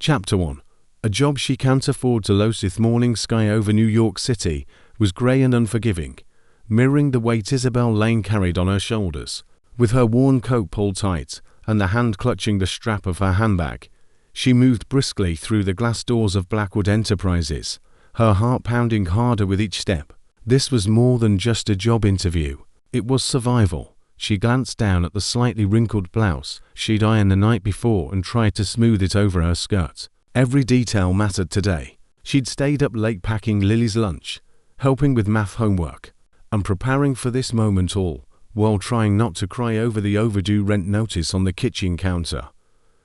Chapter 1. A job she can't afford to lose. The morning sky over New York City was grey and unforgiving, mirroring the weight Isabelle Lane carried on her shoulders. With her worn coat pulled tight and the hand clutching the strap of her handbag, she moved briskly through the glass doors of Blackwood Enterprises, her heart pounding harder with each step. This was more than just a job interview. It was survival. She glanced down at the slightly wrinkled blouse she'd ironed the night before and tried to smooth it over her skirt. Every detail mattered today. She'd stayed up late packing Lily's lunch, helping with math homework, and preparing for this moment, all while trying not to cry over the overdue rent notice on the kitchen counter.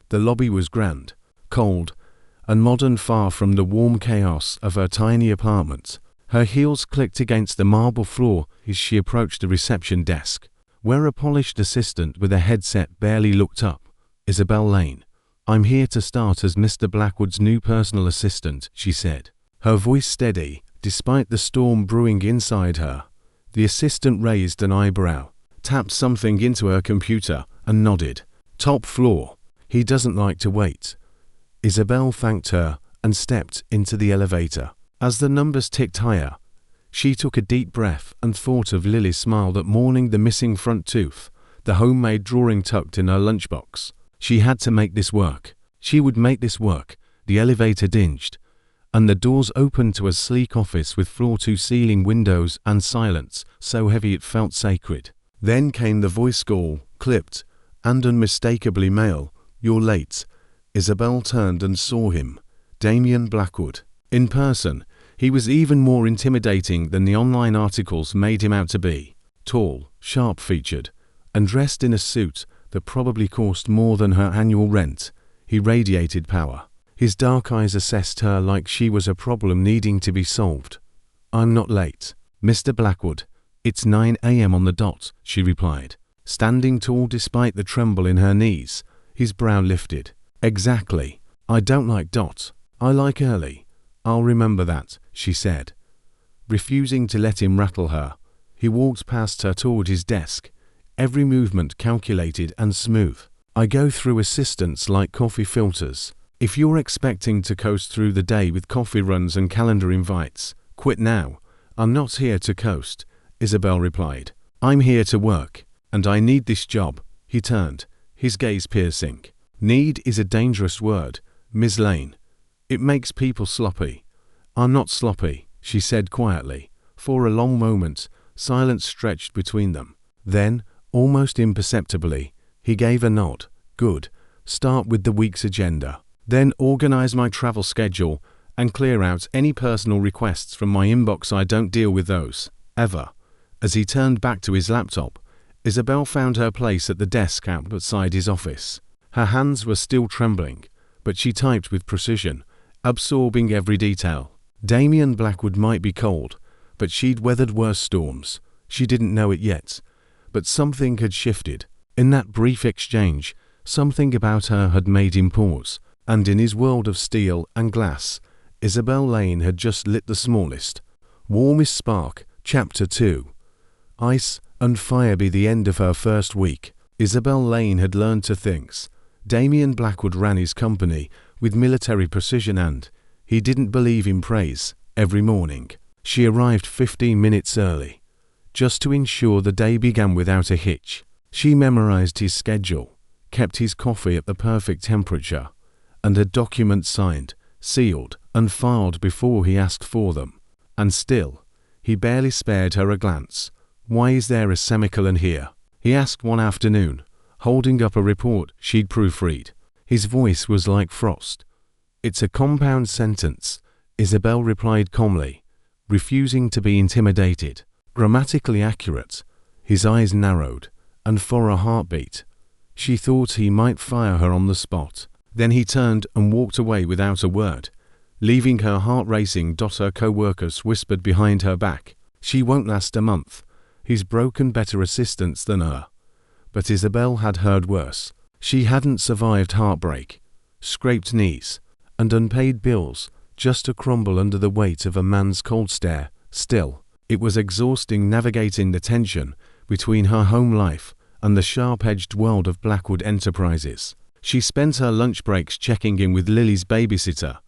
The lobby was grand, cold, and modern, far from the warm chaos of her tiny apartment. Her heels clicked against the marble floor as she approached the reception desk, where a polished assistant with a headset barely looked up. "Isabelle Lane. I'm here to start as Mr. Blackwood's new personal assistant," she said, her voice steady despite the storm brewing inside her. The assistant raised an eyebrow, tapped something into her computer, and nodded. "Top floor. He doesn't like to wait." Isabelle thanked her and stepped into the elevator. As the numbers ticked higher, she took a deep breath and thought of Lily's smile that morning, the missing front tooth, the homemade drawing tucked in her lunchbox. She had to make this work. She would make this work. The elevator dinged, and the doors opened to a sleek office with floor-to-ceiling windows and silence so heavy it felt sacred. Then came the voice call, clipped and unmistakably male. "You're late." Isabelle turned and saw him, Damien Blackwood. In person, he was even more intimidating than the online articles made him out to be. Tall, sharp-featured, and dressed in a suit that probably cost more than her annual rent, he radiated power. His dark eyes assessed her like she was a problem needing to be solved. "I'm not late, Mr. Blackwood. It's 9 a.m. on the dot," she replied, standing tall despite the tremble in her knees. His brow lifted. "Exactly. I don't like dot. I like early." "I'll remember that," she said, refusing to let him rattle her. He walked past her toward his desk, every movement calculated and smooth. "I go through assistants like coffee filters. If you're expecting to coast through the day with coffee runs and calendar invites, quit now." "I'm not here to coast," Isabelle replied. "I'm here to work, and I need this job." He turned, his gaze piercing. "Need is a dangerous word, Ms. Lane. It makes people sloppy." "I'm not sloppy," she said quietly. For a long moment, silence stretched between them. Then, almost imperceptibly, he gave a nod. "Good. Start with the week's agenda. Then organize my travel schedule and clear out any personal requests from my inbox. I don't deal with those, ever." As he turned back to his laptop, Isabelle found her place at the desk outside his office. Her hands were still trembling, but she typed with precision, absorbing every detail. Damien Blackwood might be cold, but she'd weathered worse storms. She didn't know it yet, but something had shifted. In that brief exchange, something about her had made him pause, and in his world of steel and glass, Isabelle Lane had just lit the smallest, warmest spark. Chapter 2. Ice and fire. By the end of her first week, Isabelle Lane had learned to things. Damien Blackwood ran his company with military precision, and he didn't believe in praise. Every morning, she arrived 15 minutes early, just to ensure the day began without a hitch. She memorized his schedule, kept his coffee at the perfect temperature, and had documents signed, sealed, and filed before he asked for them. And still, he barely spared her a glance. "Why is there a semicolon here?" he asked one afternoon, holding up a report she'd proofread. His voice was like frost. "It's a compound sentence," Isabelle replied calmly, refusing to be intimidated. Grammatically accurate. His eyes narrowed, and for a heartbeat, she thought he might fire her on the spot. Then he turned and walked away without a word, leaving her heart racing. Her co-workers whispered behind her back, "She won't last a month. He's broken better assistants than her." But Isabelle had heard worse. She hadn't survived heartbreak, scraped knees, and unpaid bills just to crumble under the weight of a man's cold stare. Still, it was exhausting navigating the tension between her home life and the sharp-edged world of Blackwood Enterprises. She spent her lunch breaks checking in with Lily's babysitter,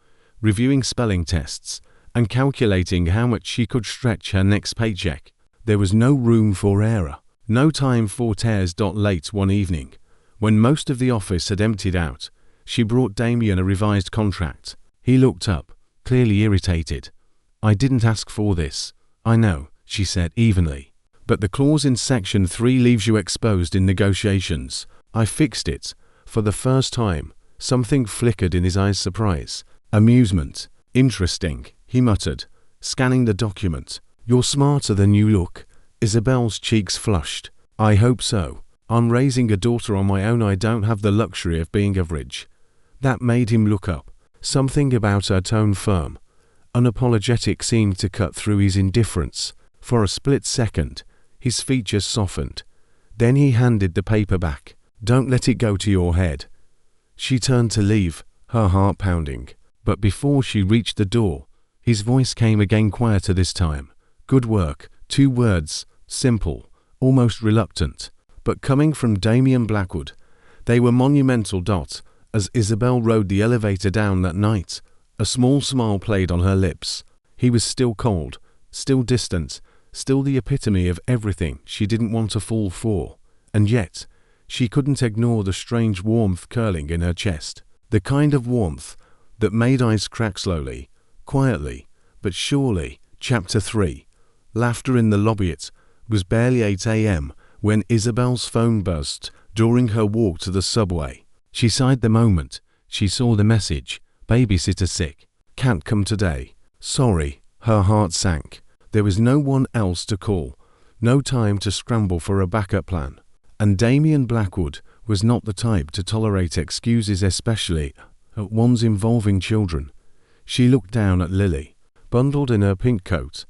reviewing spelling tests, and calculating how much she could stretch her next paycheck. There was no room for error, no time for tears. Late one evening, when most of the office had emptied out, she brought Damien a revised contract. He looked up, clearly irritated. "I didn't ask for this." "I know," she said evenly. "But the clause in Section 3 leaves you exposed in negotiations." "I fixed it." For the first time, something flickered in his eyes. Surprise, amusement. "Interesting," he muttered, scanning the document. "You're smarter than you look." Isabelle's cheeks flushed. "I hope so. I'm raising a daughter on my own. I don't have the luxury of being average." That made him look up. Something about her tone, firm, unapologetic, seemed to cut through his indifference. For a split second, his features softened. Then he handed the paper back. "Don't let it go to your head." She turned to leave, her heart pounding. But before she reached the door, his voice came again, quieter this time. "Good work." 2 words, simple, almost reluctant, but coming from Damien Blackwood, they were monumental. As Isabelle rode the elevator down that night, a small smile played on her lips. He was still cold, still distant, still the epitome of everything she didn't want to fall for. And yet, she couldn't ignore the strange warmth curling in her chest. The kind of warmth that made eyes crack slowly, quietly, but surely. Chapter 3. Laughter in the lobby. It was barely 8 a.m. when Isabelle's phone buzzed during her walk to the subway. She sighed the moment she saw the message. "Babysitter sick. Can't come today. Sorry." Her heart sank. There was no one else to call, no time to scramble for a backup plan. And Damien Blackwood was not the type to tolerate excuses, especially at ones involving children. She looked down at Lily, bundled in her pink coat,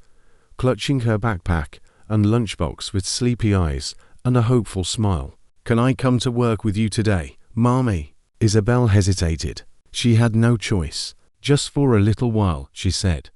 clutching her backpack and lunchbox with sleepy eyes and a hopeful smile. "Can I come to work with you today, Mommy?" Isabelle hesitated. She had no choice. "Just for a little while," she said,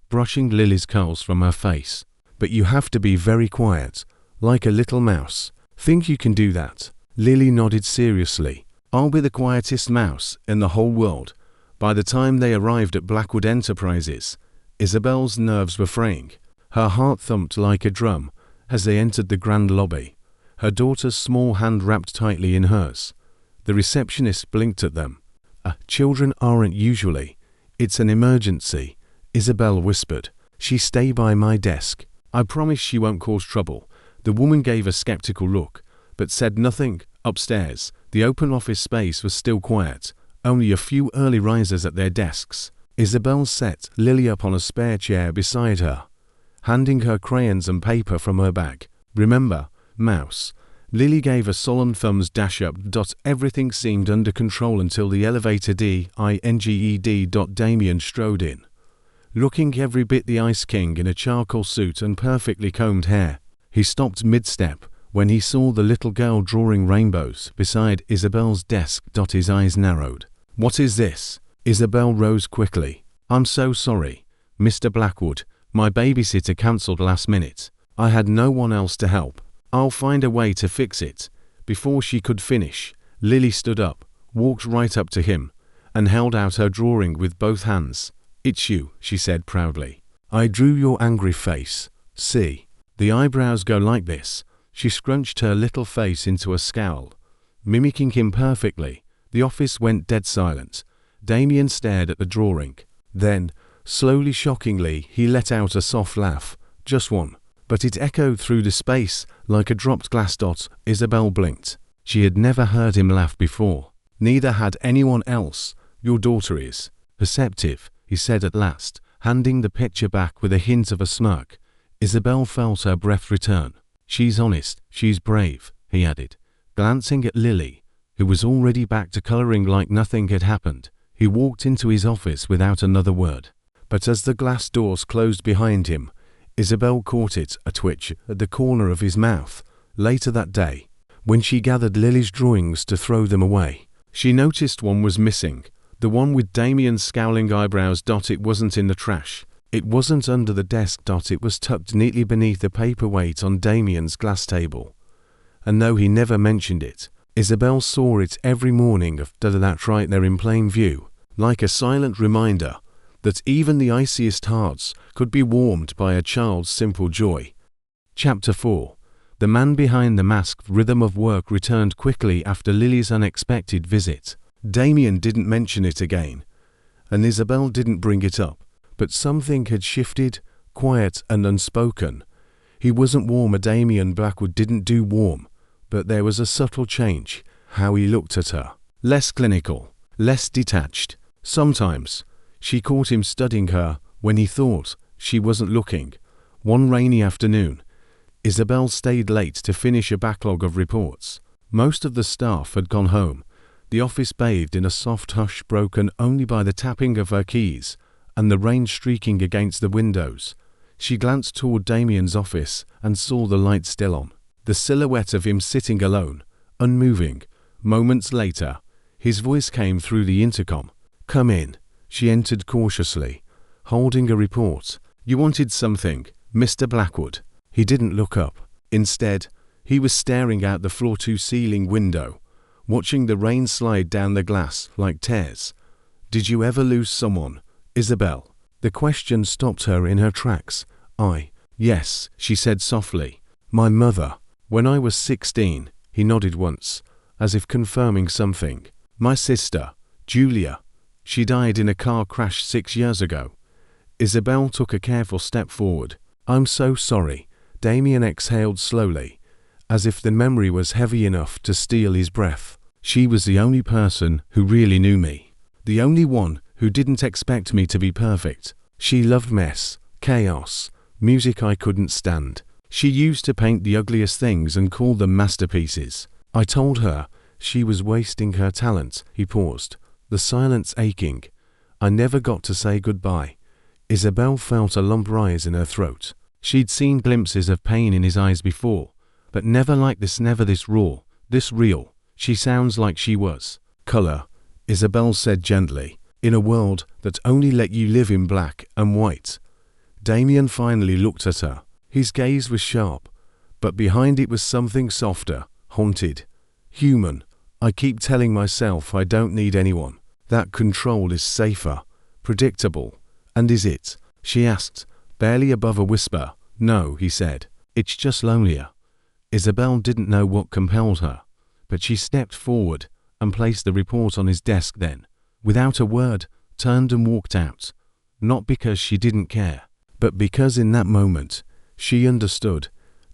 brushing Lily's curls from her face. "But you have to be very quiet, like a little mouse." "Think you can do that?" Lily nodded seriously. "I'll be the quietest mouse in the whole world." By the time they arrived at Blackwood Enterprises, Isabelle's nerves were fraying. Her heart thumped like a drum as they entered the grand lobby, her daughter's small hand wrapped tightly in hers. The receptionist blinked at them. Children aren't usually." "It's an emergency," Isabelle whispered. "She stay by my desk. I promise she won't cause trouble." The woman gave a skeptical look, but said nothing. Upstairs, the open office space was still quiet, only a few early risers at their desks. Isabelle set Lily up on a spare chair beside her, handing her crayons and paper from her bag. "Remember, mouse." Lily gave a solemn thumbs dash up. Everything seemed under control until the elevator Damien strode in, looking every bit the Ice King in a charcoal suit and perfectly combed hair. He stopped mid-step when he saw the little girl drawing rainbows beside Isabelle's desk. His eyes narrowed. "What is this?" Isabelle rose quickly. "I'm so sorry, Mr. Blackwood. My babysitter cancelled last minute. I had no one else to help. I'll find a way to fix it." Before she could finish, Lily stood up, walked right up to him, and held out her drawing with both hands. "It's you," she said proudly. "I drew your angry face. See? The eyebrows go like this." She scrunched her little face into a scowl, mimicking him perfectly. The office went dead silent. Damien stared at the drawing. Then, slowly, shockingly, he let out a soft laugh. Just one. But it echoed through the space like a dropped glass. Isabelle blinked. She had never heard him laugh before. Neither had anyone else. "Your daughter is perceptive," he said at last, handing the picture back with a hint of a smirk. Isabelle felt her breath return. "She's honest, she's brave," he added, glancing at Lily, who was already back to coloring like nothing had happened. He walked into his office without another word. But as the glass doors closed behind him, Isabelle caught it, a twitch, at the corner of his mouth. Later that day, when she gathered Lily's drawings to throw them away, she noticed one was missing. The one with Damien's scowling eyebrows. It wasn't in the trash. It wasn't under the desk. It was tucked neatly beneath a paperweight on Damien's glass table. And though he never mentioned it, Isabelle saw it every morning of that's right there in plain view, like a silent reminder that even the iciest hearts could be warmed by a child's simple joy. Chapter 4. The man behind the masked rhythm of work returned quickly after Lily's unexpected visit. Damien didn't mention it again, and Isabelle didn't bring it up, but something had shifted, quiet and unspoken. He wasn't warm. Damien Blackwood didn't do warm, but there was a subtle change, how he looked at her. Less clinical, less detached. Sometimes she caught him studying her when he thought she wasn't looking. One rainy afternoon, Isabelle stayed late to finish a backlog of reports. Most of the staff had gone home, the office bathed in a soft hush broken only by the tapping of her keys and the rain streaking against the windows. She glanced toward Damien's office and saw the light still on, the silhouette of him sitting alone, unmoving. Moments later, his voice came through the intercom. "Come in." She entered cautiously, holding a report. "You wanted something, Mr. Blackwood." He didn't look up. Instead, he was staring out the floor-to-ceiling window, watching the rain slide down the glass like tears. "Did you ever lose someone, Isabelle?" The question stopped her in her tracks. Yes, she said softly. "My mother. When I was 16, he nodded once, as if confirming something. "My sister, Julia. She died in a car crash 6 years ago." Isabelle took a careful step forward. "I'm so sorry." Damien exhaled slowly, as if the memory was heavy enough to steal his breath. "She was the only person who really knew me. The only one who didn't expect me to be perfect. She loved mess, chaos, music I couldn't stand. She used to paint the ugliest things and call them masterpieces. I told her she was wasting her talent." He paused, the silence aching. "I never got to say goodbye." Isabelle felt a lump rise in her throat. She'd seen glimpses of pain in his eyes before, but never like this, never this raw, this real. "She sounds like she was." "Color," Isabelle said gently, "in a world that only let you live in black and white." Damien finally looked at her. His gaze was sharp, but behind it was something softer, haunted, human. "I keep telling myself I don't need anyone. That control is safer, predictable." "And is it?" she asked, barely above a whisper. "No," he said. "It's just lonelier." Isabelle didn't know what compelled her, but she stepped forward and placed the report on his desk, then, without a word, turned and walked out. Not because she didn't care, but because in that moment, she understood.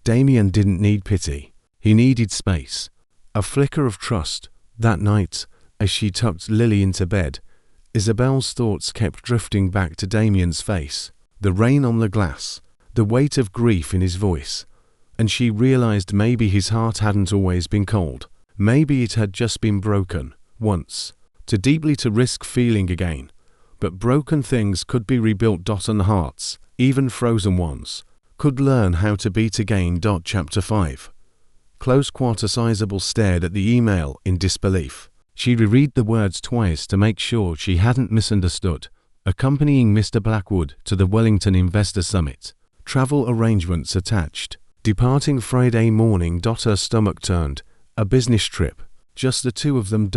Damien didn't need pity. He needed space. A flicker of trust. That night, as she tucked Lily into bed, Isabelle's thoughts kept drifting back to Damien's face, the rain on the glass, the weight of grief in his voice, and she realized maybe his heart hadn't always been cold. Maybe it had just been broken, once, too deeply to risk feeling again. But broken things could be rebuilt. And hearts, even frozen ones, could learn how to beat again. Chapter 5. 𝐃𝐨𝐧'𝐭 stared at the email in disbelief. She reread the words twice to make sure she hadn't misunderstood. Accompanying Mr. Blackwood to the Wellington Investor Summit. Travel arrangements attached. Departing Friday morning. Her stomach turned. A business trip. Just the two of them.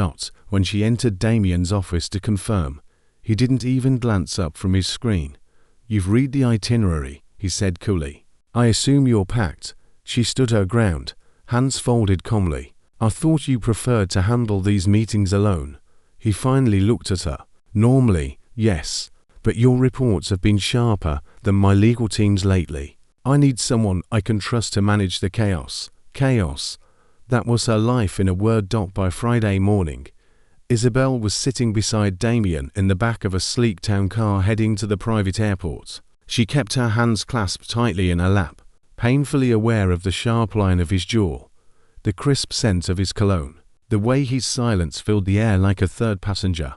When she entered Damien's office to confirm, he didn't even glance up from his screen. "You've read the itinerary," he said coolly. "I assume you're packed." She stood her ground, hands folded calmly. "I thought you preferred to handle these meetings alone." He finally looked at her. "Normally, yes, but your reports have been sharper than my legal teams lately. I need someone I can trust to manage the chaos." Chaos. That was her life in a word. By Friday morning, Isabelle was sitting beside Damien in the back of a sleek town car heading to the private airport. She kept her hands clasped tightly in her lap, painfully aware of the sharp line of his jaw, the crisp scent of his cologne, the way his silence filled the air like a third passenger.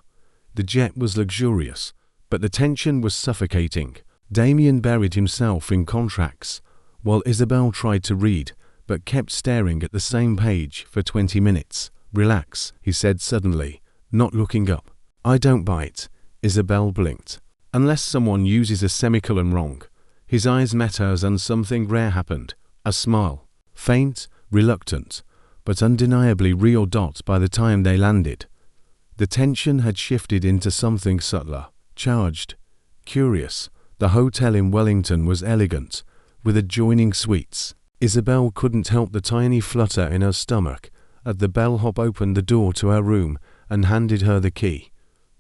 The jet was luxurious, but the tension was suffocating. Damien buried himself in contracts, while Isabelle tried to read, but kept staring at the same page for 20 minutes. "Relax," he said suddenly, not looking up. "I don't bite." Isabelle blinked. "Unless someone uses a semicolon wrong." His eyes met hers and something rare happened. A smile. Faint, reluctant, but undeniably real. By the time they landed, the tension had shifted into something subtler, charged, curious. The hotel in Wellington was elegant, with adjoining suites. Isabelle couldn't help the tiny flutter in her stomach as the bellhop opened the door to her room and handed her the key.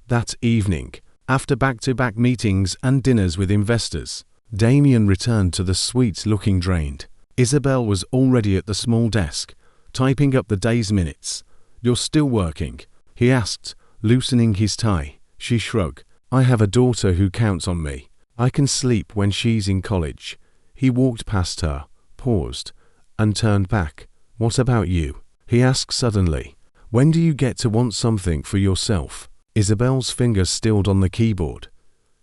That evening, after back-to-back meetings and dinners with investors, Damien returned to the suite looking drained. Isabelle was already at the small desk, typing up the day's minutes. "You're still working?" he asked, loosening his tie. She shrugged. "I have a daughter who counts on me. I can sleep when she's in college." He walked past her, paused, and turned back. "What about you?" he asked suddenly. "When do you get to want something for yourself?" Isabelle's fingers stilled on the keyboard.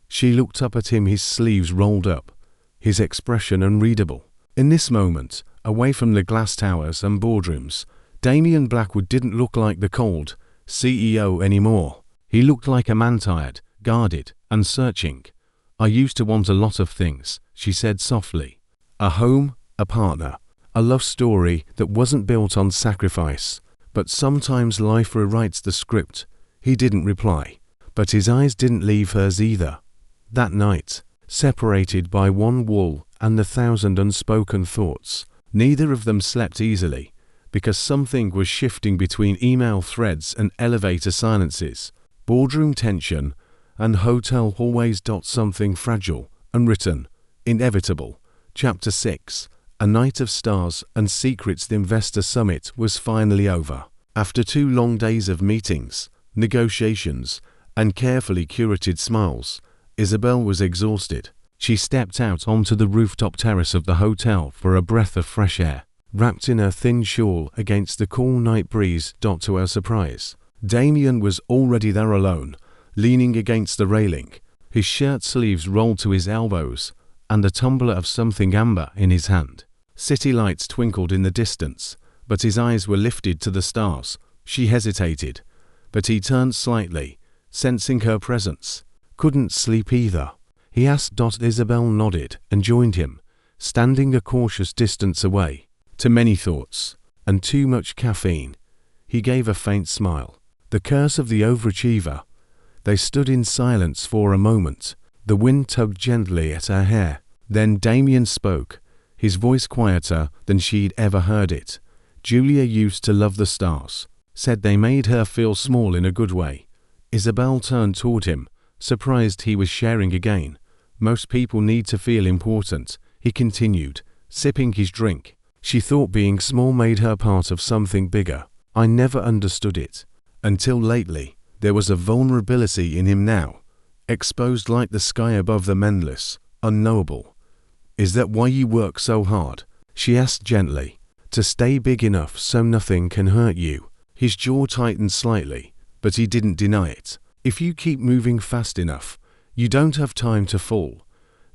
She looked up at him, his sleeves rolled up, his expression unreadable. In this moment, away from the glass towers and boardrooms, Damien Blackwood didn't look like the cold CEO anymore. He looked like a man tired, guarded, and searching. "I used to want a lot of things," she said softly. "A home, a partner, a love story that wasn't built on sacrifice. But sometimes life rewrites the script." He didn't reply, but his eyes didn't leave hers either. That night, separated by one wall and 1,000 unspoken thoughts, neither of them slept easily, because something was shifting between email threads and elevator silences, boardroom tension, and hotel hallways. Something fragile, unwritten, inevitable. Chapter 6. A night of stars and secrets. The investor summit was finally over. After 2 long days of meetings, negotiations, and carefully curated smiles, Isabelle was exhausted. She stepped out onto the rooftop terrace of the hotel for a breath of fresh air, wrapped in her thin shawl against the cool night breeze. To her surprise, Damien was already there alone, leaning against the railing, his shirt sleeves rolled to his elbows, and a tumbler of something amber in his hand. City lights twinkled in the distance, but his eyes were lifted to the stars. She hesitated, but he turned slightly, sensing her presence. "Couldn't sleep either?" he asked. Isabelle nodded and joined him, standing a cautious distance away. "Too many thoughts, and too much caffeine." He gave a faint smile. The curse of the overachiever. They stood in silence for a moment. The wind tugged gently at her hair. Then Damien spoke, his voice quieter than she'd ever heard it. "Julia used to love the stars. Said they made her feel small in a good way." Isabelle turned toward him, surprised he was sharing again. "Most people need to feel important," he continued, sipping his drink. "She thought being small made her part of something bigger. I never understood it. Until lately." There was a vulnerability in him now, exposed like the sky above the mendless, unknowable. "Is that why you work so hard?" she asked gently. "To stay big enough so nothing can hurt you?" His jaw tightened slightly, but he didn't deny it. "If you keep moving fast enough, you don't have time to fall."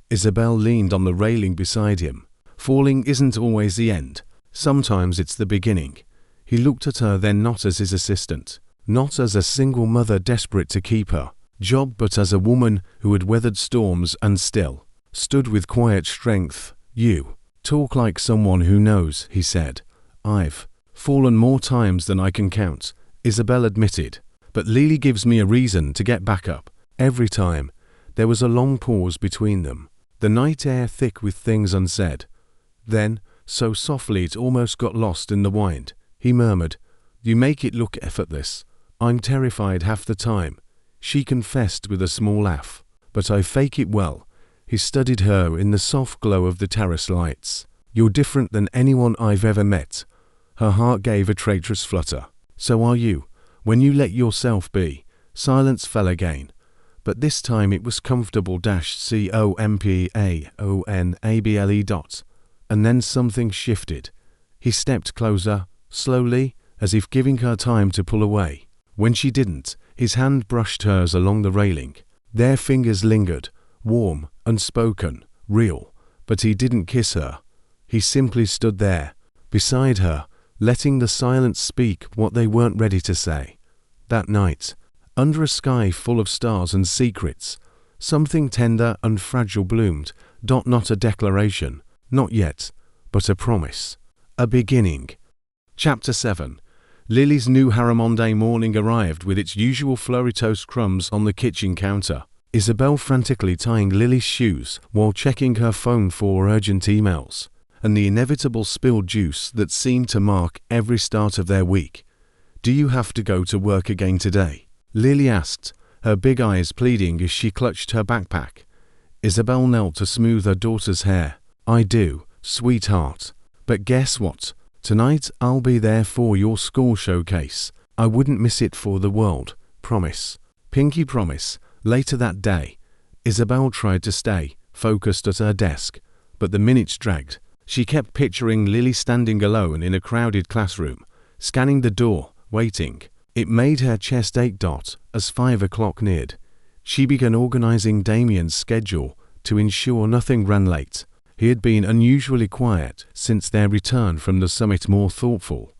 Isabelle leaned on the railing beside him. "Falling isn't always the end. Sometimes it's the beginning." He looked at her then, not as his assistant, not as a single mother desperate to keep her job, but as a woman who had weathered storms and still stood with quiet strength. "You talk like someone who knows," he said. "I've fallen more times than I can count," Isabelle admitted, "but Lily gives me a reason to get back up every time." There was a long pause between them, the night air thick with things unsaid. Then, so softly it almost got lost in the wind, he murmured, "You make it look effortless. I'm terrified half the time," she confessed with a small laugh. "But I fake it well." He studied her in the soft glow of the terrace lights. "You're different than anyone I've ever met." Her heart gave a traitorous flutter. "So are you, when you let yourself be." Silence fell again, but this time it was comfortable. COMPAONABLE. And then something shifted. He stepped closer, slowly, as if giving her time to pull away. When she didn't, his hand brushed hers along the railing. Their fingers lingered, warm, unspoken, real, but he didn't kiss her. He simply stood there, beside her, letting the silence speak what they weren't ready to say. That night, under a sky full of stars and secrets, something tender and fragile bloomed. Not a declaration, not yet, but a promise, a beginning. Chapter 7. Lily's new Monday morning arrived with its usual flurry toast crumbs on the kitchen counter. Isabelle frantically tying Lily's shoes while checking her phone for urgent emails, and the inevitable spilled juice that seemed to mark every start of their week. "Do you have to go to work again today?" Lily asked, her big eyes pleading as she clutched her backpack. Isabelle knelt to smooth her daughter's hair. "I do, sweetheart. But guess what? Tonight I'll be there for your school showcase. I wouldn't miss it for the world. Promise." Pinky promise. Later that day, Isabelle tried to stay focused at her desk, but the minutes dragged. She kept picturing Lily standing alone in a crowded classroom, scanning the door, waiting. It made her chest ache. As 5 o'clock neared, she began organizing Damien's schedule to ensure nothing ran late. He had been unusually quiet since their return from the summit, more thoughtful,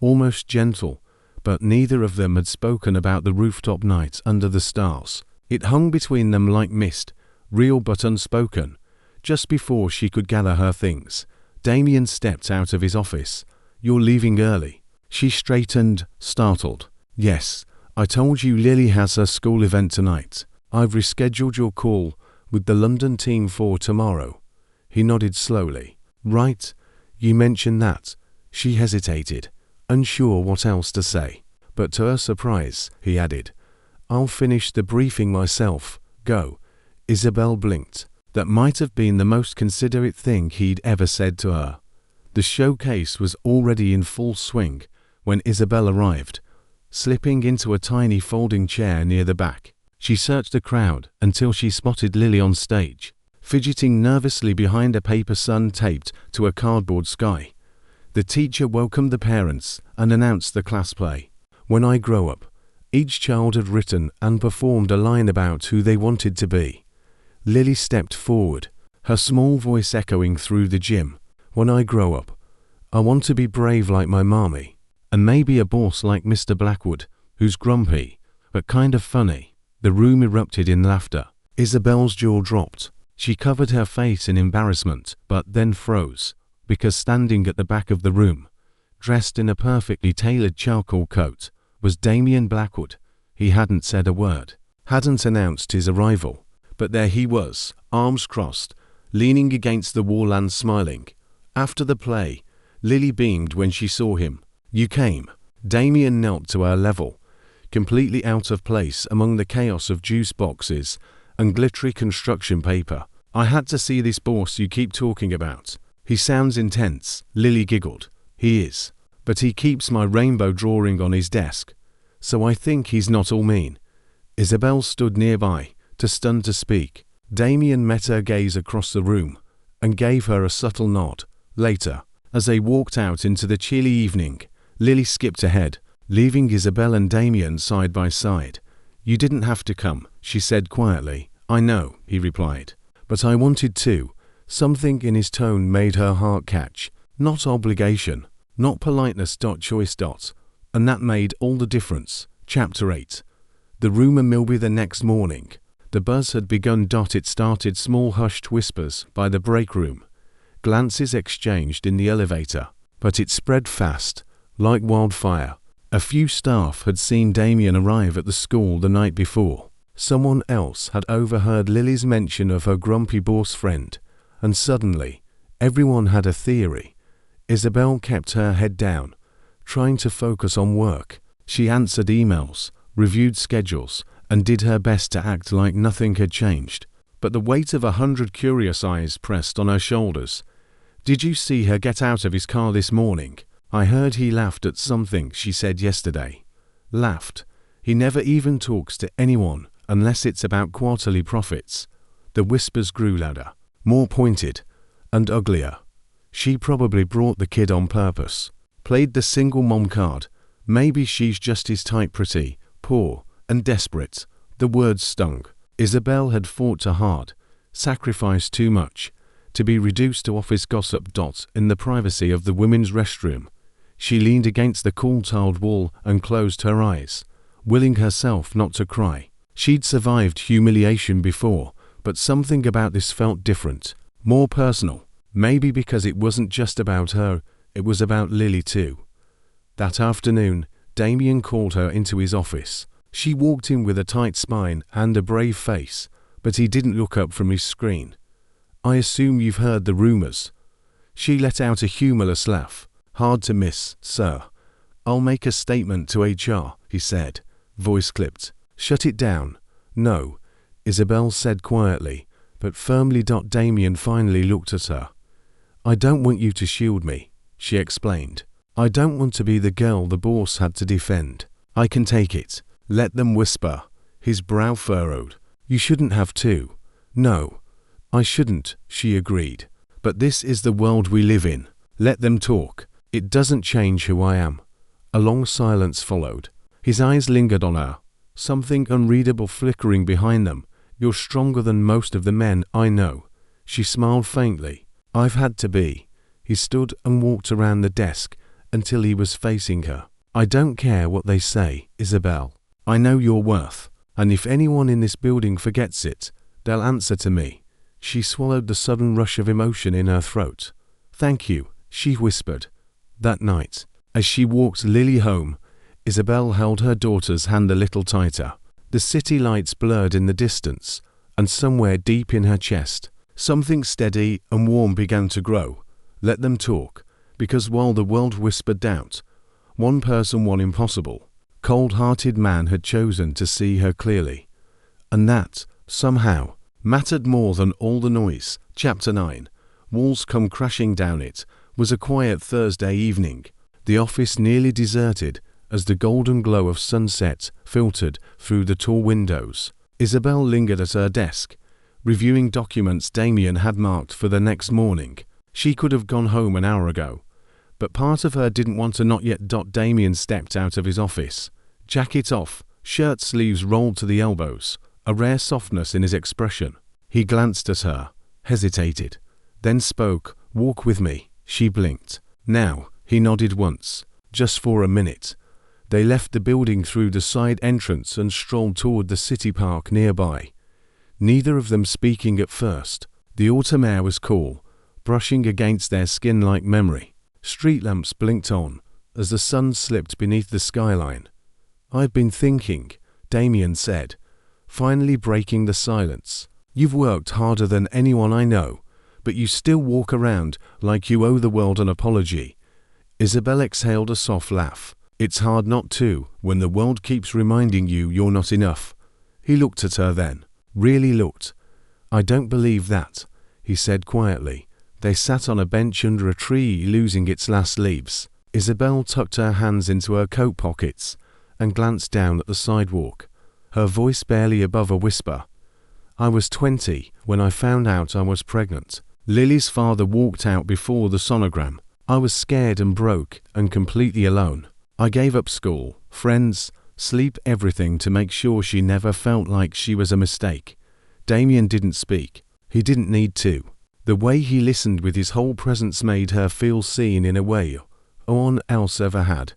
almost gentle, but neither of them had spoken about the rooftop night under the stars. It hung between them like mist, real but unspoken. Just before she could gather her things, Damien stepped out of his office. "You're leaving early." She straightened, startled. "Yes, I told you Lily has her school event tonight. I've rescheduled your call with the London team for tomorrow." He nodded slowly. "Right, you mentioned that." She hesitated, unsure what else to say. But to her surprise, he added, "I'll finish the briefing myself. Go." Isabelle blinked. That might have been the most considerate thing he'd ever said to her. The showcase was already in full swing when Isabelle arrived, slipping into a tiny folding chair near the back. She searched the crowd until she spotted Lily on stage, fidgeting nervously behind a paper sun taped to a cardboard sky. The teacher welcomed the parents and announced the class play. "When I grow up." Each child had written and performed a line about who they wanted to be. Lily stepped forward, her small voice echoing through the gym. "When I grow up, I want to be brave like my mommy, and maybe a boss like Mr. Blackwood, who's grumpy, but kind of funny." The room erupted in laughter. Isabelle's jaw dropped. She covered her face in embarrassment, but then froze, because standing at the back of the room, dressed in a perfectly tailored charcoal coat, was Damien Blackwood. He hadn't said a word, hadn't announced his arrival, but there he was, arms crossed, leaning against the wall and smiling. After the play, Lily beamed when she saw him. "You came." Damien knelt to her level, completely out of place among the chaos of juice boxes and glittery construction paper. "I had to see this boss you keep talking about. He sounds intense." Lily giggled. "He is. But he keeps my rainbow drawing on his desk. So I think he's not all mean." Isabelle stood nearby, too stunned to speak. Damien met her gaze across the room and gave her a subtle nod. Later, as they walked out into the chilly evening, Lily skipped ahead, leaving Isabelle and Damien side by side. "You didn't have to come," she said quietly. "I know," he replied. "But I wanted to." Something in his tone made her heart catch. Not obligation, not politeness. Choice. And that made all the difference. Chapter 8. The rumor mill. The next morning, the buzz had begun. It started small hushed whispers by the break room, glances exchanged in the elevator, but it spread fast, like wildfire. A few staff had seen Damien arrive at the school the night before. Someone else had overheard Lily's mention of her grumpy boss friend, and suddenly, everyone had a theory. Isabelle kept her head down, trying to focus on work. She answered emails, reviewed schedules, and did her best to act like nothing had changed. But the weight of 100 curious eyes pressed on her shoulders. "Did you see her get out of his car this morning? I heard he laughed at something she said yesterday." Laughed. He never even talks to anyone unless it's about quarterly profits. The whispers grew louder, more pointed, and uglier. "She probably brought the kid on purpose. Played the single mom card. Maybe she's just his type, pretty, poor, and desperate." The words stung. Isabelle had fought too hard, sacrificed too much, to be reduced to office gossip. In the privacy of the women's restroom, she leaned against the cool tiled wall and closed her eyes, willing herself not to cry. She'd survived humiliation before, but something about this felt different, more personal. Maybe because it wasn't just about her, it was about Lily too. That afternoon, Damien called her into his office. She walked in with a tight spine and a brave face, but he didn't look up from his screen. "I assume you've heard the rumors." She let out a humorless laugh. "Hard to miss, sir." "I'll make a statement to HR, he said, voice clipped. "Shut it down." "No," Isabelle said quietly, but firmly. Damien finally looked at her. "I don't want you to shield me," she explained. "I don't want to be the girl the boss had to defend. I can take it." "Let them whisper." His brow furrowed. "You shouldn't have to." "No, I shouldn't," she agreed. "But this is the world we live in. Let them talk. It doesn't change who I am." A long silence followed. His eyes lingered on her, something unreadable flickering behind them. "You're stronger than most of the men I know." She smiled faintly. "I've had to be." He stood and walked around the desk until he was facing her. "I don't care what they say, Isabelle. I know your worth, and if anyone in this building forgets it, they'll answer to me." She swallowed the sudden rush of emotion in her throat. "Thank you," she whispered. That night, as she walked Lily home, Isabelle held her daughter's hand a little tighter. The city lights blurred in the distance, and somewhere deep in her chest, something steady and warm began to grow. Let them talk, because while the world whispered doubt, one person, one impossible, cold-hearted man had chosen to see her clearly. And that, somehow, mattered more than all the noise. Chapter 9. Walls Come Crashing Down. It was a quiet Thursday evening, the office nearly deserted as the golden glow of sunset filtered through the tall windows. Isabelle lingered at her desk, reviewing documents Damien had marked for the next morning. She could have gone home an hour ago, but part of her didn't want to not yet. Damien stepped out of his office, jacket off, shirt sleeves rolled to the elbows, a rare softness in his expression. He glanced at her, hesitated, then spoke. "Walk with me." She blinked. "Now." He nodded once. "Just for a minute." They left the building through the side entrance and strolled toward the city park nearby, neither of them speaking at first. The autumn air was cool, brushing against their skin like memory. Street lamps blinked on as the sun slipped beneath the skyline. "I've been thinking," Damien said, finally breaking the silence. "You've worked harder than anyone I know, but you still walk around like you owe the world an apology." Isabelle exhaled a soft laugh. "It's hard not to, when the world keeps reminding you you're not enough." He looked at her then, really looked. "I don't believe that," he said quietly. They sat on a bench under a tree losing its last leaves. Isabelle tucked her hands into her coat pockets and glanced down at the sidewalk, her voice barely above a whisper. "I was 20 when I found out I was pregnant. Lily's father walked out before the sonogram. I was scared and broke and completely alone. I gave up school, friends, sleep, everything to make sure she never felt like she was a mistake." Damien didn't speak. He didn't need to. The way he listened with his whole presence made her feel seen in a way no one else ever had.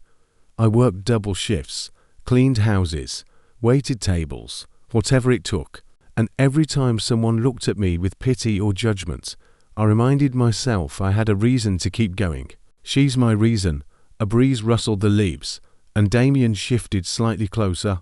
"I worked double shifts, cleaned houses, waited tables, whatever it took. And every time someone looked at me with pity or judgment, I reminded myself I had a reason to keep going. She's my reason." A breeze rustled the leaves, and Damien shifted slightly closer.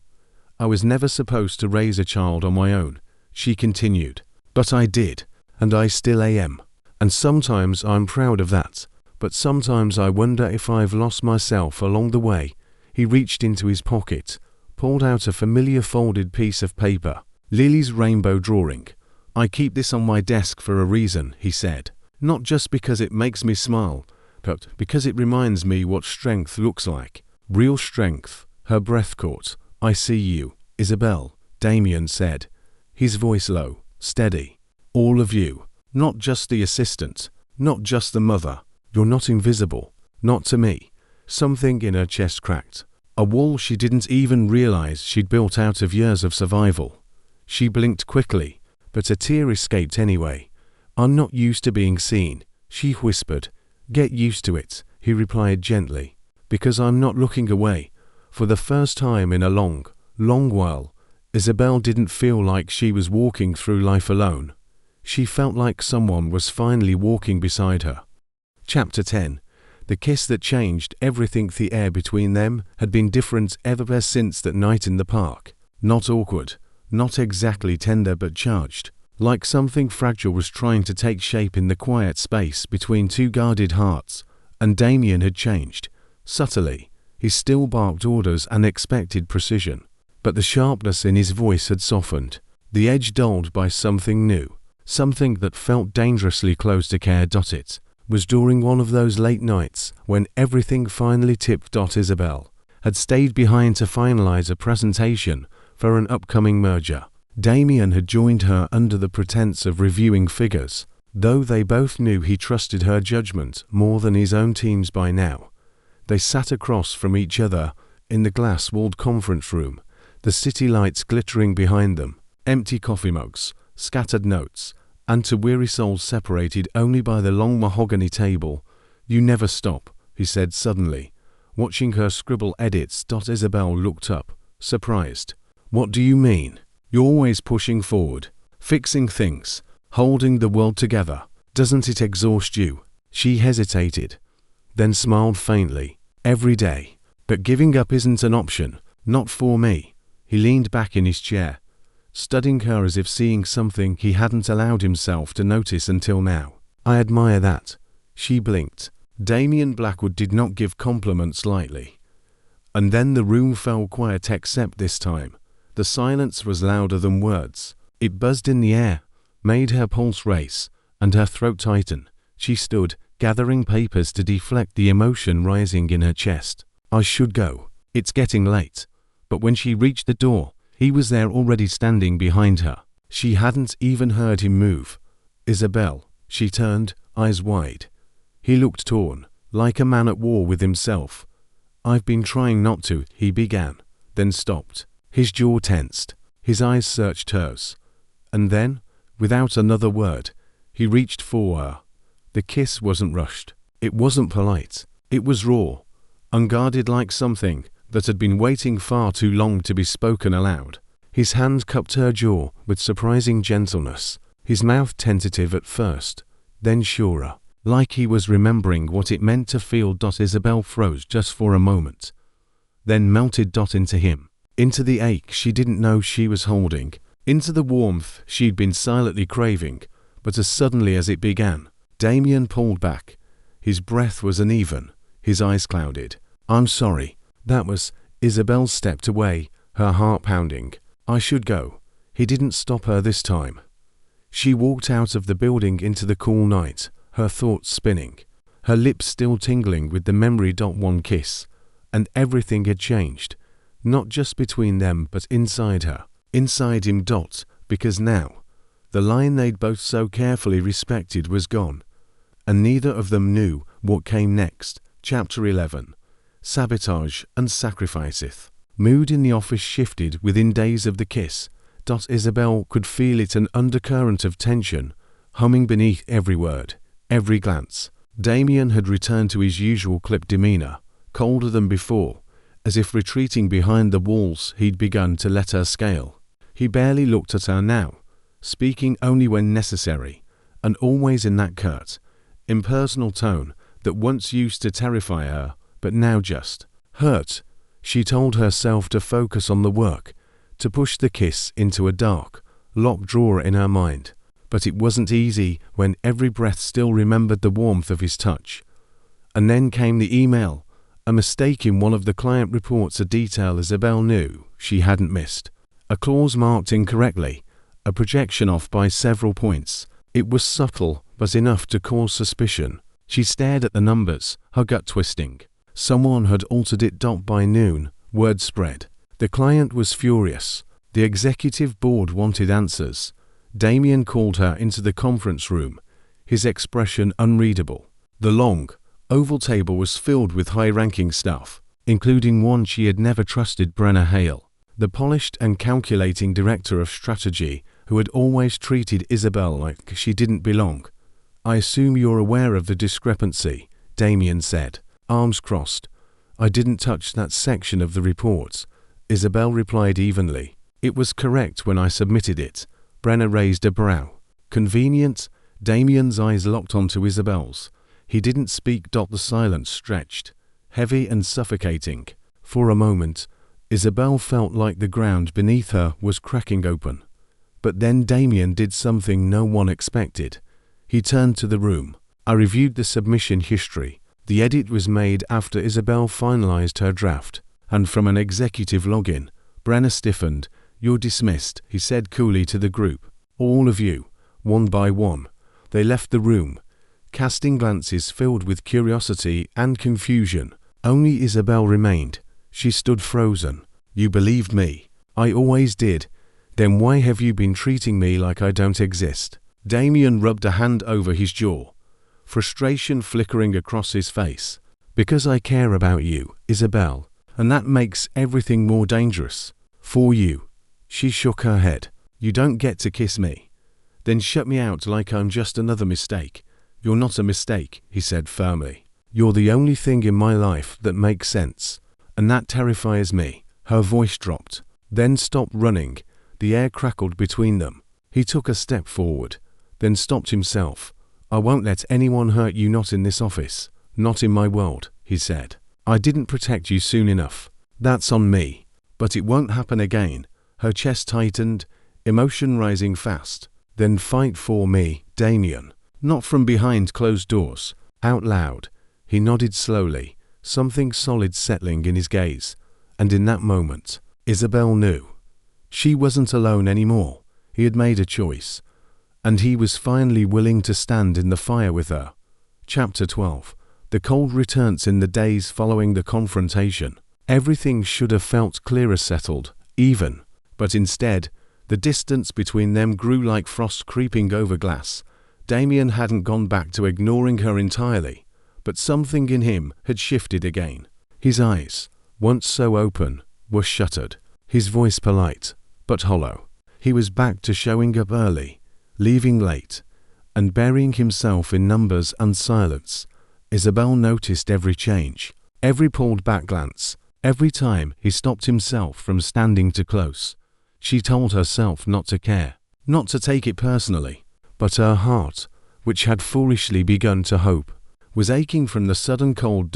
"I was never supposed to raise a child on my own," she continued. "But I did, and I still am. And sometimes I'm proud of that, but sometimes I wonder if I've lost myself along the way." He reached into his pocket, pulled out a familiar folded piece of paper. "Lily's rainbow drawing. I keep this on my desk for a reason," he said. "Not just because it makes me smile, but because it reminds me what strength looks like. Real strength." Her breath caught. "I see you, Isabelle," Damien said, his voice low, steady. "All of you. Not just the assistant, not just the mother. You're not invisible. Not to me." Something in her chest cracked. A wall she didn't even realize she'd built out of years of survival. She blinked quickly, but a tear escaped anyway. "I'm not used to being seen," she whispered. "Get used to it," he replied gently, "because I'm not looking away." For the first time in a long, long while, Isabelle didn't feel like she was walking through life alone. She felt like someone was finally walking beside her. Chapter 10. The kiss that changed everything. The air between them had been different ever since that night in the park. Not awkward, not exactly tender, but charged, like something fragile was trying to take shape in the quiet space between two guarded hearts. And Damien had changed. Subtly, he still barked orders and expected precision, but the sharpness in his voice had softened, the edge dulled by something new, something that felt dangerously close to �𝐾. It was during one of those late nights when everything finally tipped. Isabelle had stayed behind to finalize a presentation for an upcoming merger. Damien had joined her under the pretense of reviewing figures, though they both knew he trusted her judgment more than his own team's by now. They sat across from each other in the glass-walled conference room, the city lights glittering behind them, empty coffee mugs, scattered notes, and two weary souls separated only by the long mahogany table. "You never stop," he said suddenly, watching her scribble edits. Isabelle looked up, surprised. "What do you mean? You're always pushing forward, fixing things, holding the world together. Doesn't it exhaust you?" She hesitated, then smiled faintly. "Every day. But giving up isn't an option, not for me." He leaned back in his chair, studying her as if seeing something he hadn't allowed himself to notice until now. "I admire that." She blinked. Damien Blackwood did not give compliments lightly. And then the room fell quiet, except this time. The silence was louder than words. It buzzed in the air, made her pulse race, and her throat tighten. She stood, gathering papers to deflect the emotion rising in her chest. "I should go. It's getting late." But when she reached the door, he was there already, standing behind her. She hadn't even heard him move. "Isabelle." She turned, eyes wide. He looked torn, like a man at war with himself. "I've been trying not to," he began, then stopped. His jaw tensed, his eyes searched hers. And then, without another word, he reached for her. The kiss wasn't rushed. It wasn't polite. It was raw, unguarded, like something that had been waiting far too long to be spoken aloud. His hand cupped her jaw with surprising gentleness, his mouth tentative at first, then surer, like he was remembering what it meant to feel. Isabelle froze just for a moment, then melted into him, into the ache she didn't know she was holding, into the warmth she'd been silently craving. But as suddenly as it began, Damien pulled back. His breath was uneven, his eyes clouded. "I'm sorry." That was. Isabelle stepped away, her heart pounding. "I should go." He didn't stop her this time. She walked out of the building into the cool night, her thoughts spinning, her lips still tingling with the memory. One kiss, and everything had changed. Not just between them, but inside her, inside him. Because now, the line they'd both so carefully respected was gone, and neither of them knew what came next. Chapter 11. Sabotage and sacrificeth. Mood in the office shifted within days of the kiss. Isabelle could feel it, an undercurrent of tension, humming beneath every word, every glance. Damien had returned to his usual clipped demeanor, colder than before, as if retreating behind the walls he'd begun to let her scale. He barely looked at her now, speaking only when necessary, and always in that curt, impersonal tone that once used to terrify her, but now just hurt. She told herself to focus on the work, to push the kiss into a dark, locked drawer in her mind. But it wasn't easy when every breath still remembered the warmth of his touch. And then came the email, a mistake in one of the client reports, a detail Isabelle knew she hadn't missed, a clause marked incorrectly, a projection off by several points. It was subtle, but enough to cause suspicion. She stared at the numbers, her gut twisting. Someone had altered it. By noon, word spread. The client was furious. The executive board wanted answers. Damien called her into the conference room, his expression unreadable. The long, oval table was filled with high-ranking staff, including one she had never trusted, Brenna Hale, the polished and calculating director of strategy who had always treated Isabelle like she didn't belong. "I assume you're aware of the discrepancy," Damien said, arms crossed. "I didn't touch that section of the report," Isabelle replied evenly. "It was correct when I submitted it." Brenna raised a brow. "Convenient?" Damien's eyes locked onto Isabelle's, He didn't speak. The silence stretched, heavy and suffocating. For a moment, Isabelle felt like the ground beneath her was cracking open. But then Damien did something no one expected. He turned to the room. I reviewed the submission history. The edit was made after Isabelle finalized her draft, and from an executive login, Brenner stiffened. "You're dismissed," he said coolly to the group. All of you, one by one. They left the room, casting glances filled with curiosity and confusion. Only Isabelle remained. She stood frozen. "You believed me." "I always did." "Then why have you been treating me like I don't exist?" Damien rubbed a hand over his jaw, frustration flickering across his face. "Because I care about you, Isabelle, and that makes everything more dangerous. For you." She shook her head. "You don't get to kiss me. Then shut me out like I'm just another mistake." "You're not a mistake," he said firmly. "You're the only thing in my life that makes sense. And that terrifies me." Her voice dropped, then stopped running. The air crackled between them. He took a step forward, then stopped himself. "I won't let anyone hurt you, not in this office, not in my world," he said. "I didn't protect you soon enough. That's on me. But it won't happen again." Her chest tightened, emotion rising fast. "Then fight for me, Damien. Not from behind closed doors, out loud." He nodded slowly, something solid settling in his gaze. And in that moment, Isabelle knew. She wasn't alone anymore. He had made a choice, and he was finally willing to stand in the fire with her. Chapter 12. The cold returns. In the days following the confrontation, everything should have felt clearer, settled, even. But instead, the distance between them grew like frost creeping over glass. Damien hadn't gone back to ignoring her entirely, but something in him had shifted again. His eyes, once so open, were shuttered. His voice polite, but hollow. He was back to showing up early, leaving late, and burying himself in numbers and silence. Isabelle noticed every change, every pulled back glance, every time he stopped himself from standing too close. She told herself not to care, not to take it personally, but her heart, which had foolishly begun to hope, was aching from the sudden cold.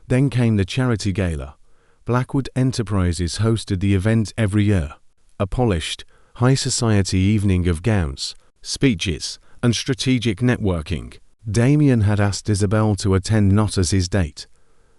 Then came the charity gala. Blackwood Enterprises hosted the event every year, a polished, high society evening of gowns, speeches, and strategic networking. Damien had asked Isabelle to attend not as his date,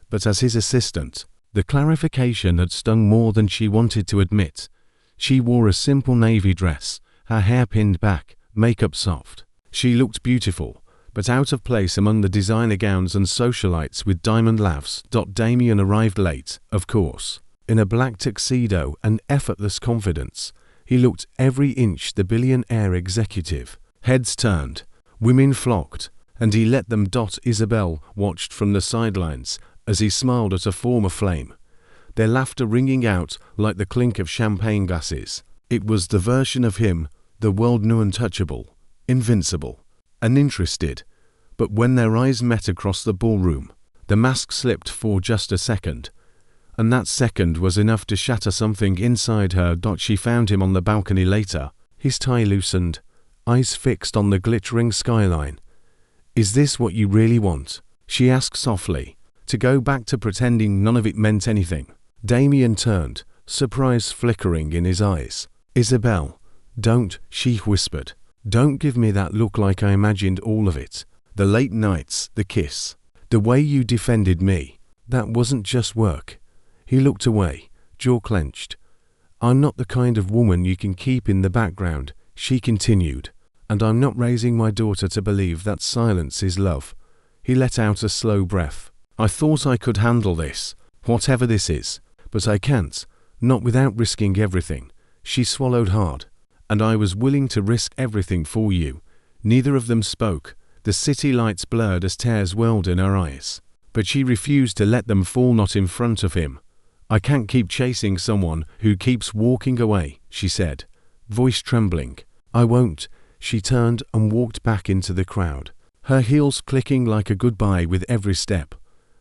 but as his assistant. The clarification had stung more than she wanted to admit. She wore a simple navy dress, her hair pinned back, makeup soft. She looked beautiful, but out of place among the designer gowns and socialites with diamond laughs. Damien arrived late, of course, in a black tuxedo and effortless confidence. He looked every inch the billionaire executive. Heads turned, women flocked, and he let them. Isabelle watched from the sidelines as he smiled at a former flame, their laughter ringing out like the clink of champagne glasses. It was the version of him the world knew, untouchable, invincible, uninterested. But when their eyes met across the ballroom, the mask slipped for just a second, and that second was enough to shatter something inside her. She found him on the balcony later, his tie loosened, eyes fixed on the glittering skyline. "Is this what you really want?" she asked softly. "To go back to pretending none of it meant anything?" Damien turned, surprise flickering in his eyes. "Isabelle, don't," she whispered. "Don't give me that look like I imagined all of it. The late nights, the kiss, the way you defended me. That wasn't just work." He looked away, jaw clenched. "I'm not the kind of woman you can keep in the background," she continued. "And I'm not raising my daughter to believe that silence is love." He let out a slow breath. "I thought I could handle this, whatever this is, but I can't, not without risking everything." She swallowed hard. "And I was willing to risk everything for you." Neither of them spoke. The city lights blurred as tears welled in her eyes, but she refused to let them fall, not in front of him. "I can't keep chasing someone who keeps walking away," she said, voice trembling. "I won't." She turned and walked back into the crowd, her heels clicking like a goodbye with every step.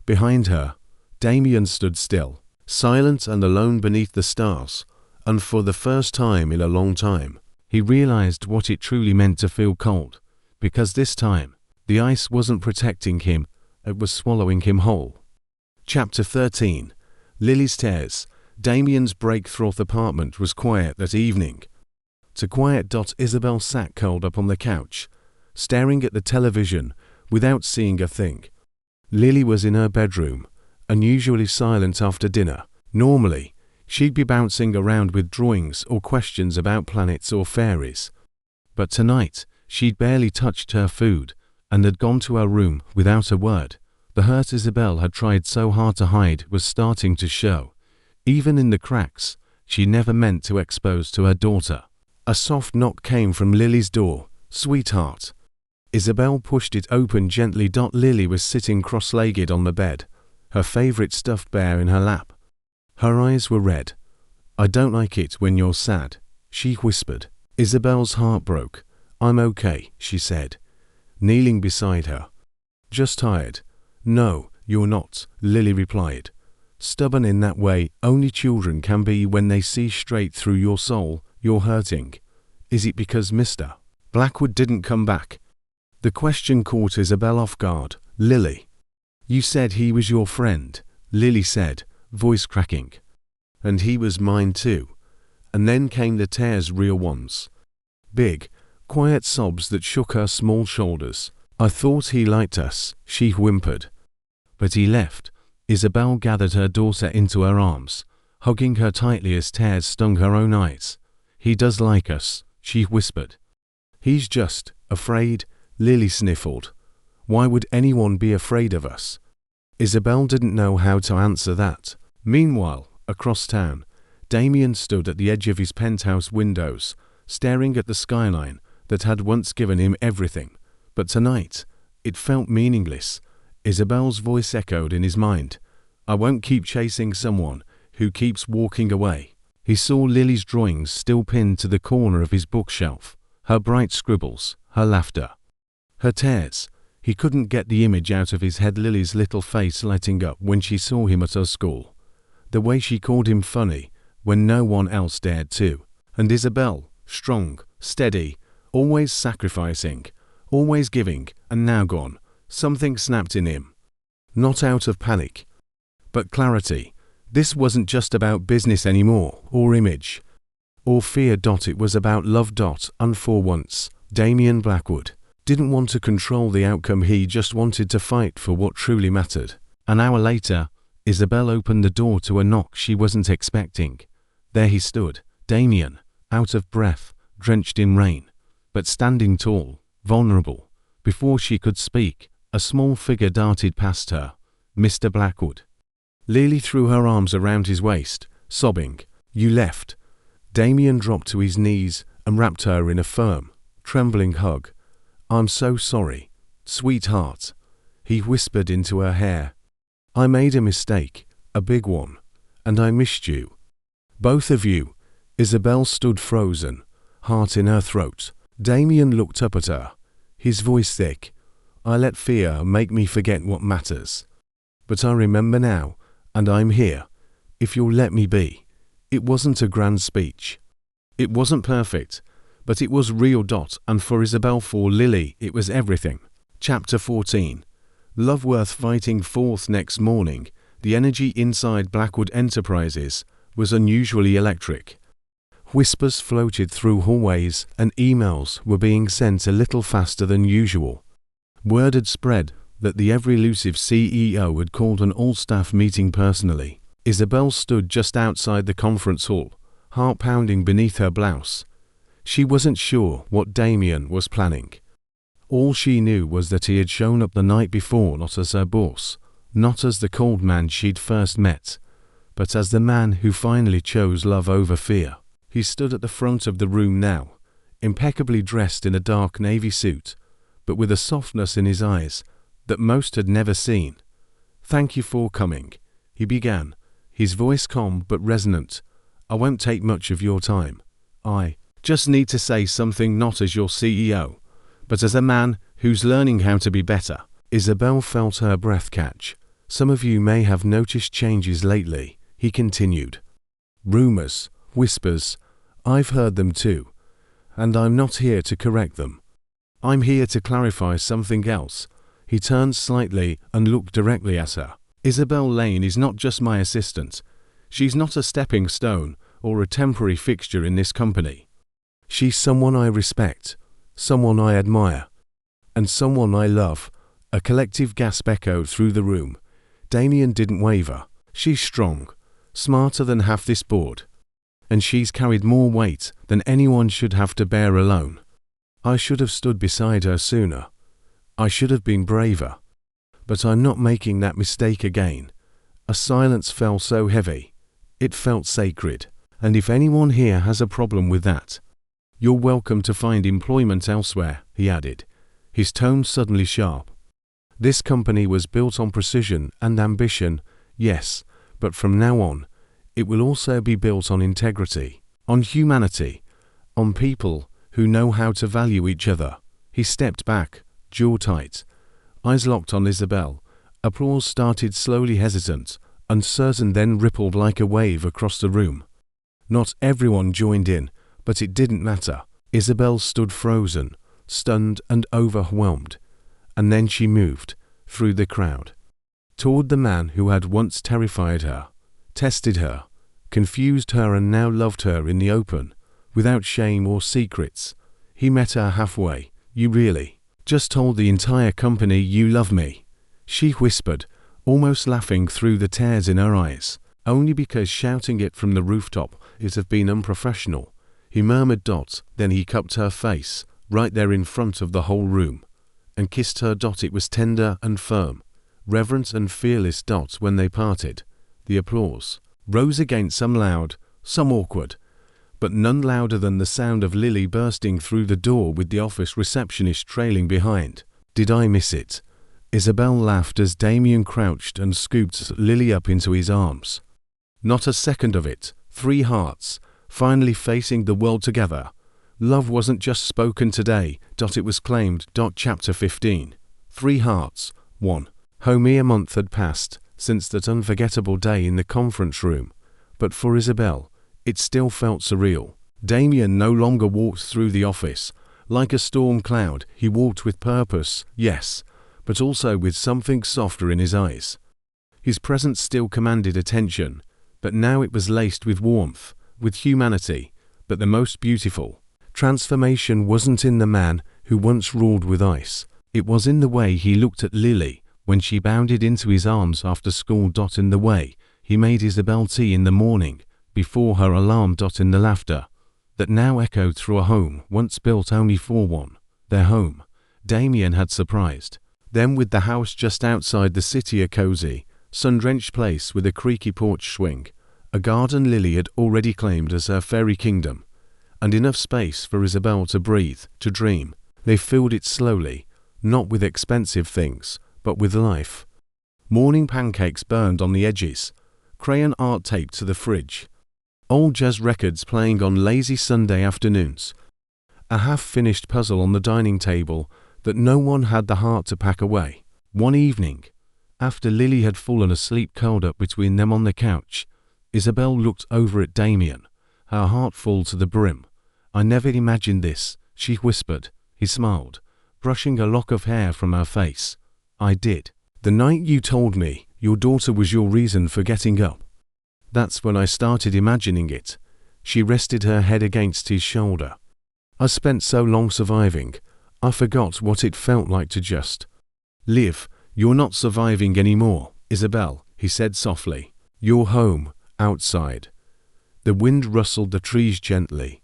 Behind her, Damien stood still, silent and alone beneath the stars, and for the first time in a long time, he realized what it truly meant to feel cold, because this time, The ice wasn't protecting him, it was swallowing him whole. Chapter 13. Lily's tears. Damien's breakthrough apartment was quiet that evening. To quiet. Isabelle sat curled up on the couch, staring at the television without seeing a thing. Lily was in her bedroom, unusually silent after dinner. Normally, she'd be bouncing around with drawings or questions about planets or fairies. But tonight, she'd barely touched her food and had gone to her room without a word. The hurt Isabelle had tried so hard to hide was starting to show, even in the cracks she never meant to expose to her daughter. A soft knock came from Lily's door. "Sweetheart." Isabelle pushed it open gently. Lily was sitting cross-legged on the bed, her favorite stuffed bear in her lap. Her eyes were red. "I don't like it when you're sad," she whispered. Isabelle's heart broke. "I'm okay," she said, kneeling beside her. "Just tired." "No, you're not," Lily replied. "Stubborn in that way only children can be when they see straight through your soul. You're hurting. Is it because Mr. Blackwood didn't come back?" The question caught Isabelle off guard. "Lily, you said he was your friend," Lily said, voice cracking. "And he was mine too." And then came the tears, real ones. Big, quiet sobs that shook her small shoulders. "I thought he liked us," she whimpered. "But he left." Isabelle gathered her daughter into her arms, hugging her tightly as tears stung her own eyes. "He does like us," she whispered. "He's just afraid," Lily sniffled. "Why would anyone be afraid of us?" Isabelle didn't know how to answer that. Meanwhile, across town, Damien stood at the edge of his penthouse windows, staring at the skyline that had once given him everything. But tonight, it felt meaningless. Isabelle's voice echoed in his mind. "I won't keep chasing someone who keeps walking away." He saw Lily's drawings still pinned to the corner of his bookshelf, her bright scribbles, her laughter, her tears. He couldn't get the image out of his head. Lily's little face lighting up when she saw him at her school. The way she called him funny when no one else dared to. And Isabelle, strong, steady, always sacrificing, always giving, and now gone. Something snapped in him. Not out of panic, but clarity. This wasn't just about business anymore, or image, or fear. It was about love. And for once, Damien Blackwood didn't want to control the outcome. He just wanted to fight for what truly mattered. An hour later, Isabelle opened the door to a knock she wasn't expecting. There he stood, Damien, out of breath, drenched in rain, but standing tall, vulnerable. Before she could speak, a small figure darted past her. "Mr. Blackwood." Lily threw her arms around his waist, sobbing. "You left." Damien dropped to his knees and wrapped her in a firm, trembling hug. "I'm so sorry, sweetheart," he whispered into her hair. "I made a mistake, a big one, and I missed you. Both of you." Isabelle stood frozen, heart in her throat. Damien looked up at her, his voice thick. "I let fear make me forget what matters. But I remember now, and I'm here, if you'll let me be." It wasn't a grand speech. It wasn't perfect, but it was real. And for Isabelle, for Lily, it was everything. Chapter 14. Love worth fighting for. Next morning, the energy inside Blackwood Enterprises was unusually electric. Whispers floated through hallways and emails were being sent a little faster than usual. Word had spread that the ever-elusive CEO had called an all-staff meeting personally. Isabelle stood just outside the conference hall, heart pounding beneath her blouse. She wasn't sure what Damien was planning. All she knew was that he had shown up the night before not as her boss, not as the cold man she'd first met, but as the man who finally chose love over fear. He stood at the front of the room now, impeccably dressed in a dark navy suit, but with a softness in his eyes that most had never seen. "Thank you for coming," he began, his voice calm but resonant. "I won't take much of your time. I just need to say something, not as your CEO, but as a man who's learning how to be better." Isabelle felt her breath catch. "Some of you may have noticed changes lately," he continued. "Rumors, whispers, I've heard them too, and I'm not here to correct them. I'm here to clarify something else. He turned slightly and looked directly at her. Isabelle Lane is not just my assistant. She's not a stepping stone or a temporary fixture in this company. She's someone I respect, someone I admire, and someone I love. A collective gasp echoed through the room. Damien didn't waver. She's strong, smarter than half this board, and she's carried more weight than anyone should have to bear alone. I should have stood beside her sooner. I should have been braver. But I'm not making that mistake again. A silence fell so heavy. It felt sacred. And if anyone here has a problem with that, you're welcome to find employment elsewhere, he added, his tone suddenly sharp. This company was built on precision and ambition, yes, but from now on, it will also be built on integrity, on humanity, on people who know how to value each other. He stepped back, jaw tight, eyes locked on Isabelle. Applause started slowly, hesitant, uncertain, then rippled like a wave across the room. Not everyone joined in, but it didn't matter. Isabelle stood frozen, stunned and overwhelmed, and then she moved, through the crowd, toward the man who had once terrified her, tested her, confused her and now loved her in the open, without shame or secrets. He met her halfway. You really just told the entire company you love me, she whispered, almost laughing through the tears in her eyes. Only because shouting it from the rooftop is have been unprofessional, he murmured. Then he cupped her face, right there in front of the whole room, and kissed her. It was tender and firm, reverent and fearless. When they parted, the applause rose again, some loud, some awkward, but none louder than the sound of Lily bursting through the door with the office receptionist trailing behind. Did I miss it? Isabelle laughed as Damien crouched and scooped Lily up into his arms. Not a second of it. 3 hearts, finally facing the world together. Love wasn't just spoken today. It was claimed. Chapter 15. 3 hearts. 1. A month had passed since that unforgettable day in the conference room, but for Isabelle, it still felt surreal. Damien no longer walked through the office like a storm cloud. He walked with purpose, yes, but also with something softer in his eyes. His presence still commanded attention, but now it was laced with warmth, with humanity. But the most beautiful transformation wasn't in the man who once ruled with ice. It was in the way he looked at Lily when she bounded into his arms after school. In the way he made Isabelle tea in the morning before her alarm. In the laughter that now echoed through a home once built only for one, their home. Damien had surprised them with the house just outside the city, a cozy, sun-drenched place with a creaky porch swing, a garden Lily had already claimed as her fairy kingdom, and enough space for Isabelle to breathe, to dream. They filled it slowly, not with expensive things, but with life. Morning pancakes burned on the edges, crayon art taped to the fridge, old jazz records playing on lazy Sunday afternoons, a half-finished puzzle on the dining table that no one had the heart to pack away. One evening, after Lily had fallen asleep curled up between them on the couch, Isabelle looked over at Damien, her heart full to the brim. I never imagined this, she whispered. He smiled, brushing a lock of hair from her face. I did. The night you told me your daughter was your reason for getting up. That's when I started imagining it. She rested her head against his shoulder. I spent so long surviving, I forgot what it felt like to just live. You're not surviving anymore, Isabelle, he said softly. You're home, outside. The wind rustled the trees gently.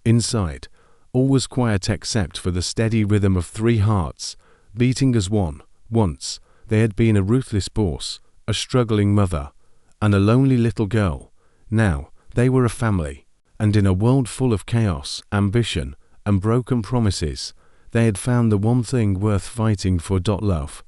Inside, all was quiet except for the steady rhythm of 3 hearts, beating as one. Once, they had been a ruthless boss, a struggling mother, and a lonely little girl. Now, they were a family, and in a world full of chaos, ambition, and broken promises, they had found the one thing worth fighting for. Love.